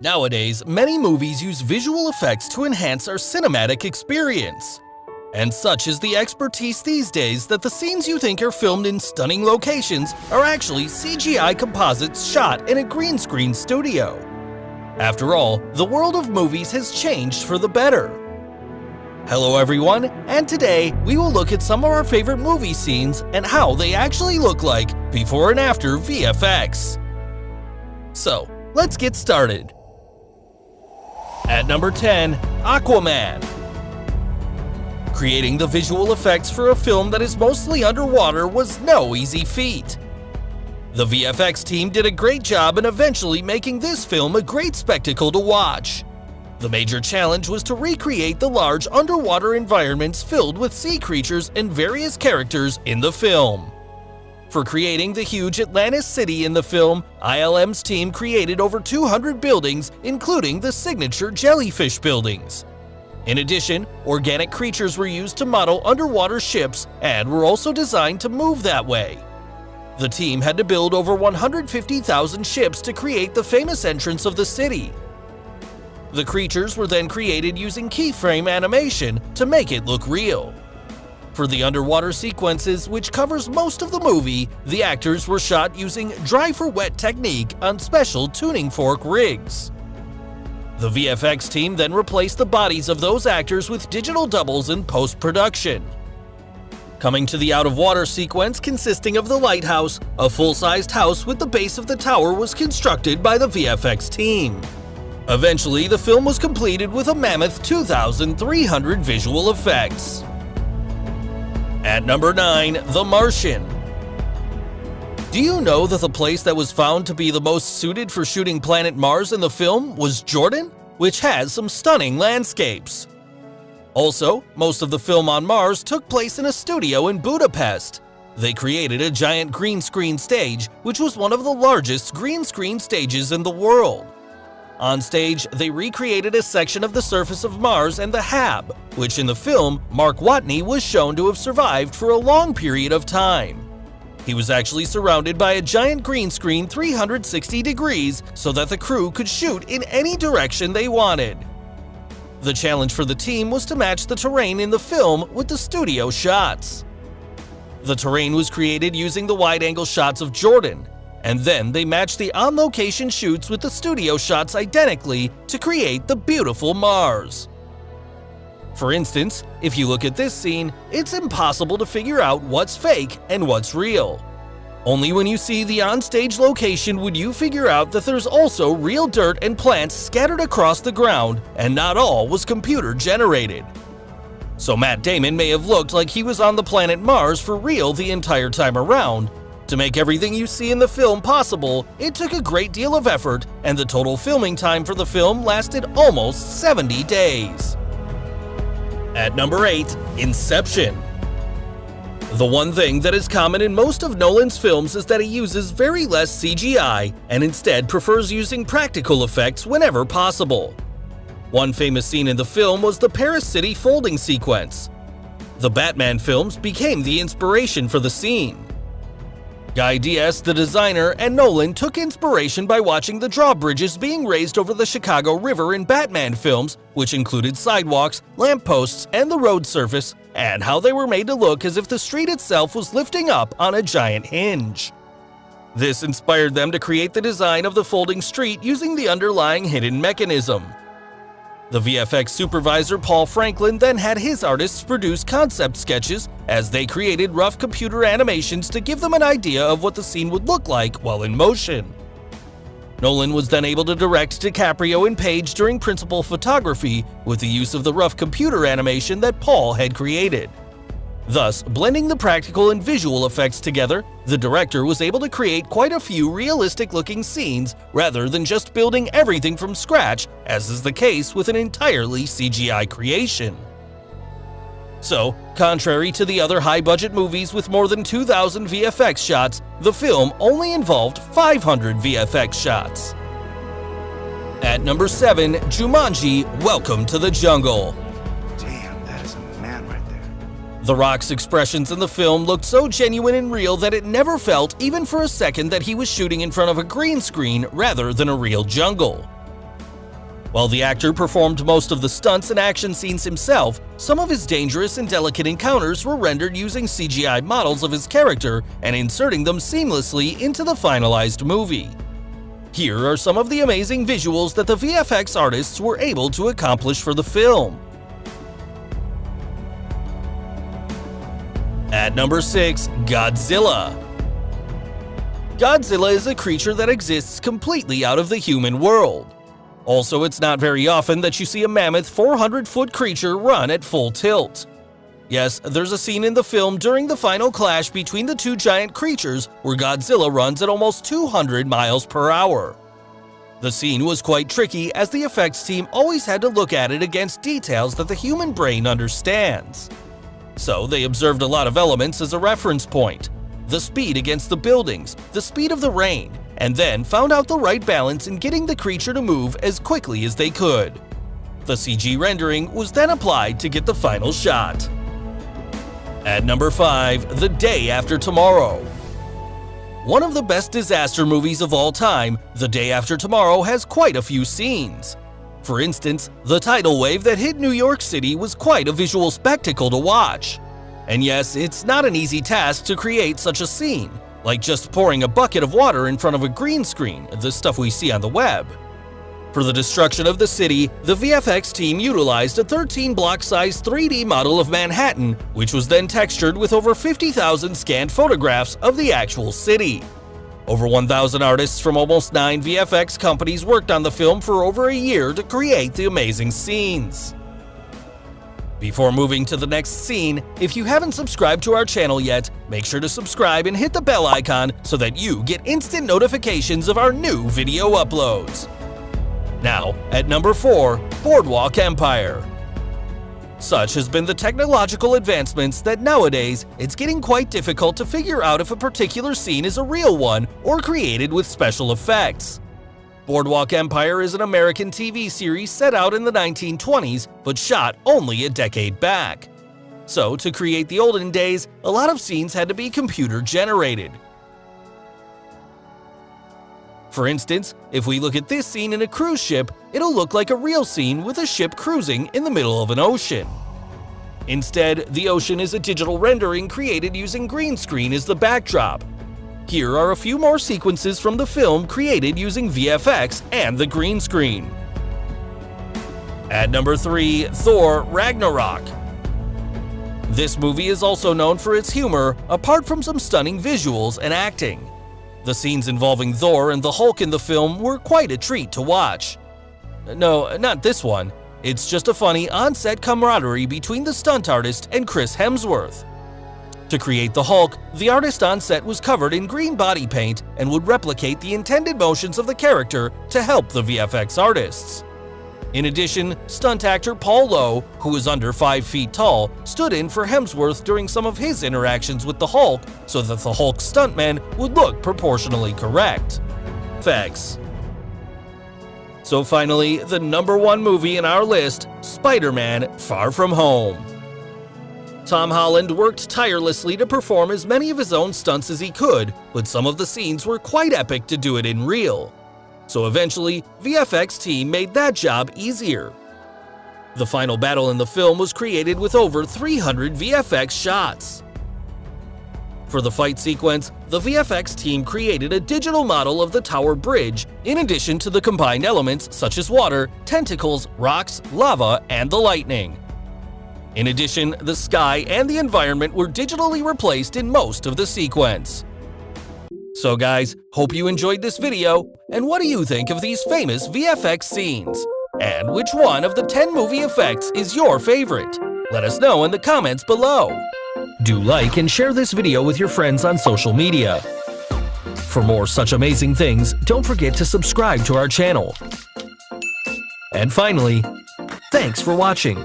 Nowadays, many movies use visual effects to enhance our cinematic experience. And such is the expertise these days that the scenes you think are filmed in stunning locations are actually CGI composites shot in a green screen studio. After all, the world of movies has changed for the better. Hello everyone, and today we will look at some of our favorite movie scenes and how they actually look like before and after VFX. So, let's get started. At number 10, Aquaman. Creating the visual effects for a film that is mostly underwater was no easy feat. The VFX team did a great job in eventually making this film a great spectacle to watch. The major challenge was to recreate the large underwater environments filled with sea creatures and various characters in the film. For creating the huge Atlantis city in the film, ILM's team created over 200 buildings, including the signature jellyfish buildings. In addition, organic creatures were used to model underwater ships and were also designed to move that way. The team had to build over 150,000 ships to create the famous entrance of the city. The creatures were then created using keyframe animation to make it look real. For the underwater sequences, which covers most of the movie, the actors were shot using dry-for-wet technique on special tuning fork rigs. The VFX team then replaced the bodies of those actors with digital doubles in post-production. Coming to the out-of-water sequence consisting of the lighthouse, a full-sized house with the base of the tower was constructed by the VFX team. Eventually, the film was completed with a mammoth 2,300 visual effects. At number 9, The Martian. Do you know that the place that was found to be the most suited for shooting planet Mars in the film was Jordan, which has some stunning landscapes? Also, most of the film on Mars took place in a studio in Budapest. They created a giant green screen stage, which was one of the largest green screen stages in the world. On stage, they recreated a section of the surface of Mars and the HAB, which in the film, Mark Watney was shown to have survived for a long period of time. He was actually surrounded by a giant green screen 360 degrees so that the crew could shoot in any direction they wanted. The challenge for the team was to match the terrain in the film with the studio shots. The terrain was created using the wide-angle shots of Jordan, and then they matched the on-location shoots with the studio shots identically to create the beautiful Mars. For instance, if you look at this scene, it's impossible to figure out what's fake and what's real. Only when you see the on-stage location would you figure out that there's also real dirt and plants scattered across the ground, and not all was computer-generated. So Matt Damon may have looked like he was on the planet Mars for real the entire time around. To make everything you see in the film possible, it took a great deal of effort, and the total filming time for the film lasted almost 70 days. At number 8, Inception. The one thing that is common in most of Nolan's films is that he uses very less CGI and instead prefers using practical effects whenever possible. One famous scene in the film was the Paris City folding sequence. The Batman films became the inspiration for the scene. Guy Diaz, the designer, and Nolan took inspiration by watching the drawbridges being raised over the Chicago River in Batman films, which included sidewalks, lampposts, and the road surface, and how they were made to look as if the street itself was lifting up on a giant hinge. This inspired them to create the design of the folding street using the underlying hidden mechanism. The VFX supervisor Paul Franklin then had his artists produce concept sketches as they created rough computer animations to give them an idea of what the scene would look like while in motion. Nolan was then able to direct DiCaprio and Page during principal photography with the use of the rough computer animation that Paul had created. Thus, blending the practical and visual effects together, the director was able to create quite a few realistic-looking scenes rather than just building everything from scratch, as is the case with an entirely CGI creation. So, contrary to the other high-budget movies with more than 2,000 VFX shots, the film only involved 500 VFX shots. At number 7, Jumanji: Welcome to the Jungle. Damn, that is a man right there. The Rock's expressions in the film looked so genuine and real that it never felt even for a second that he was shooting in front of a green screen rather than a real jungle. While the actor performed most of the stunts and action scenes himself, some of his dangerous and delicate encounters were rendered using CGI models of his character and inserting them seamlessly into the finalized movie. Here are some of the amazing visuals that the VFX artists were able to accomplish for the film. At number 6, Godzilla. Godzilla is a creature that exists completely out of the human world. Also, it's not very often that you see a mammoth 400-foot creature run at full tilt. Yes, there's a scene in the film during the final clash between the two giant creatures where Godzilla runs at almost 200 miles per hour. The scene was quite tricky as the effects team always had to look at it against details that the human brain understands. So they observed a lot of elements as a reference point: the speed against the buildings, the speed of the rain, and then found out the right balance in getting the creature to move as quickly as they could. The CG rendering was then applied to get the final shot. At number 5, The Day After Tomorrow. One of the best disaster movies of all time, The Day After Tomorrow has quite a few scenes. For instance, the tidal wave that hit New York City was quite a visual spectacle to watch. And yes, it's not an easy task to create such a scene, like just pouring a bucket of water in front of a green screen, the stuff we see on the web. For the destruction of the city, the VFX team utilized a 13-block-sized 3D model of Manhattan, which was then textured with over 50,000 scanned photographs of the actual city. Over 1,000 artists from almost 9 VFX companies worked on the film for over a year to create the amazing scenes. Before moving to the next scene, if you haven't subscribed to our channel yet, make sure to subscribe and hit the bell icon so that you get instant notifications of our new video uploads. Now, at number 4, Boardwalk Empire. Such has been the technological advancements that nowadays it's getting quite difficult to figure out if a particular scene is a real one or created with special effects. Boardwalk Empire is an American TV series set out in the 1920s but shot only a decade back. So, to create the olden days, a lot of scenes had to be computer generated. For instance, if we look at this scene in a cruise ship, it'll look like a real scene with a ship cruising in the middle of an ocean. Instead, the ocean is a digital rendering created using green screen as the backdrop. Here are a few more sequences from the film created using VFX and the green screen. At number 3, Thor: Ragnarok. This movie is also known for its humor, apart from some stunning visuals and acting. The scenes involving Thor and the Hulk in the film were quite a treat to watch. No, not this one. It's just a funny on-set camaraderie between the stunt artist and Chris Hemsworth. To create the Hulk, the artist on set was covered in green body paint and would replicate the intended motions of the character to help the VFX artists. In addition, stunt actor Paul Lowe, who is under 5 feet tall, stood in for Hemsworth during some of his interactions with the Hulk so that the Hulk stuntmen would look proportionally correct. Thanks. So finally, the number 1 movie in our list, Spider-Man: Far From Home. Tom Holland worked tirelessly to perform as many of his own stunts as he could, but some of the scenes were quite epic to do it in real. So eventually, VFX team made that job easier. The final battle in the film was created with over 300 VFX shots. For the fight sequence, the VFX team created a digital model of the Tower Bridge, in addition to the combined elements such as water, tentacles, rocks, lava, and the lightning. In addition, the sky and the environment were digitally replaced in most of the sequence. So guys, hope you enjoyed this video, and what do you think of these famous VFX scenes? And which one of the 10 movie effects is your favorite? Let us know in the comments below. Do like and share this video with your friends on social media. For more such amazing things, don't forget to subscribe to our channel. And finally, thanks for watching.